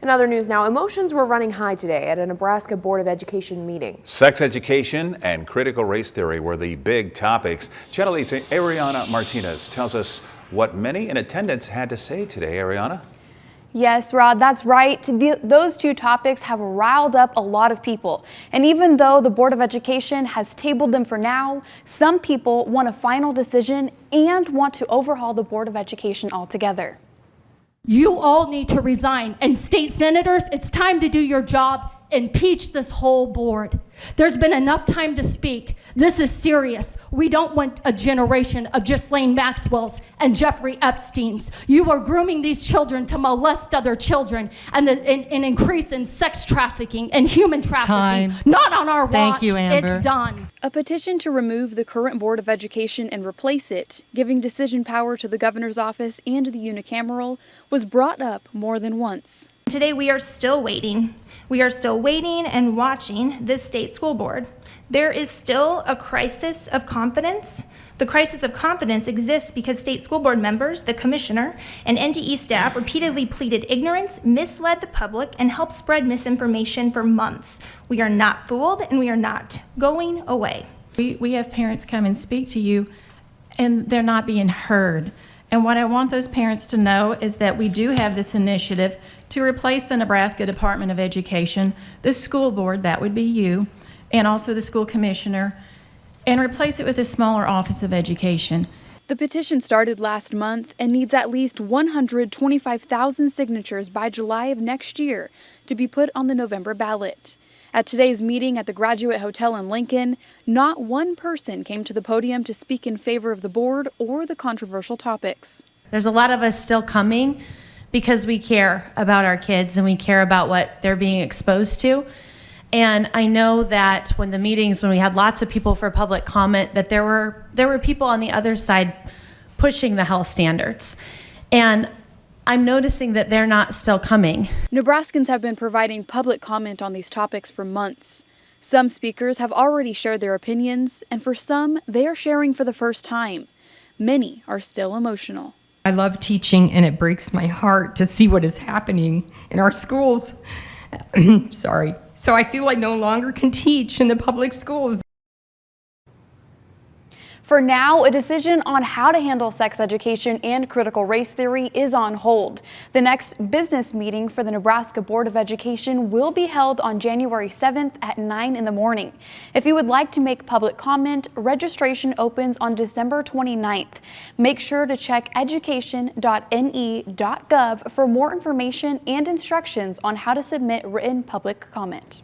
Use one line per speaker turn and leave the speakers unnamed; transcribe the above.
In other news now, emotions were running high today at a Nebraska Board of Education meeting.
Sex education and critical race theory were the big topics. Channel 8's Ariana Martinez tells us what many in attendance had to say today. Ariana?
Yes, Rod, that's right. Those two topics have riled up a lot of people. And even though the Board of Education has tabled them for now, some people want a final decision and want to overhaul the Board of Education altogether.
You all need to resign. And state senators, it's time to do your job. Impeach this whole board. There's been enough time to speak. This is serious. We don't want a generation of Ghislaine Maxwell's and Jeffrey Epstein's. You are grooming these children to molest other children and an increase in sex trafficking and human trafficking. Not on our watch.
Thank you, Amber.
It's done.
A petition to remove the current Board of Education and replace it, giving decision power to the governor's office and the unicameral, was brought up more than once.
Today we are still waiting. We are still waiting and watching this state school board. There is still a crisis of confidence. The crisis of confidence exists because state school board members, the commissioner, and NDE staff repeatedly pleaded ignorance, misled the public, and helped spread misinformation for months. We are not fooled and we are not going away.
We have parents come and speak to you and they're not being heard. And what I want those parents to know is that we do have this initiative to replace the Nebraska Department of Education, the school board, that would be you, and also the school commissioner, and replace it with a smaller Office of Education.
The petition started last month and needs at least 125,000 signatures by July of next year to be put on the November ballot. At today's meeting at the Graduate Hotel in Lincoln, not one person came to the podium to speak in favor of the board or the controversial topics.
There's a lot of us still coming because we care about our kids and we care about what they're being exposed to. And I know that when the meetings, when we had lots of people for public comment, that there were people on the other side pushing the health standards. And I'm noticing that they're not still coming.
Nebraskans have been providing public comment on these topics for months. Some speakers have already shared their opinions, and for some, they are sharing for the first time. Many are still emotional.
I love teaching, and it breaks my heart to see what is happening in our schools. Sorry. So I feel I no longer can teach in the public schools.
For now, a decision on how to handle sex education and critical race theory is on hold. The next business meeting for the Nebraska Board of Education will be held on January 7th at 9 in the morning. If you would like to make public comment, registration opens on December 29th. Make sure to check education.ne.gov for more information and instructions on how to submit written public comment.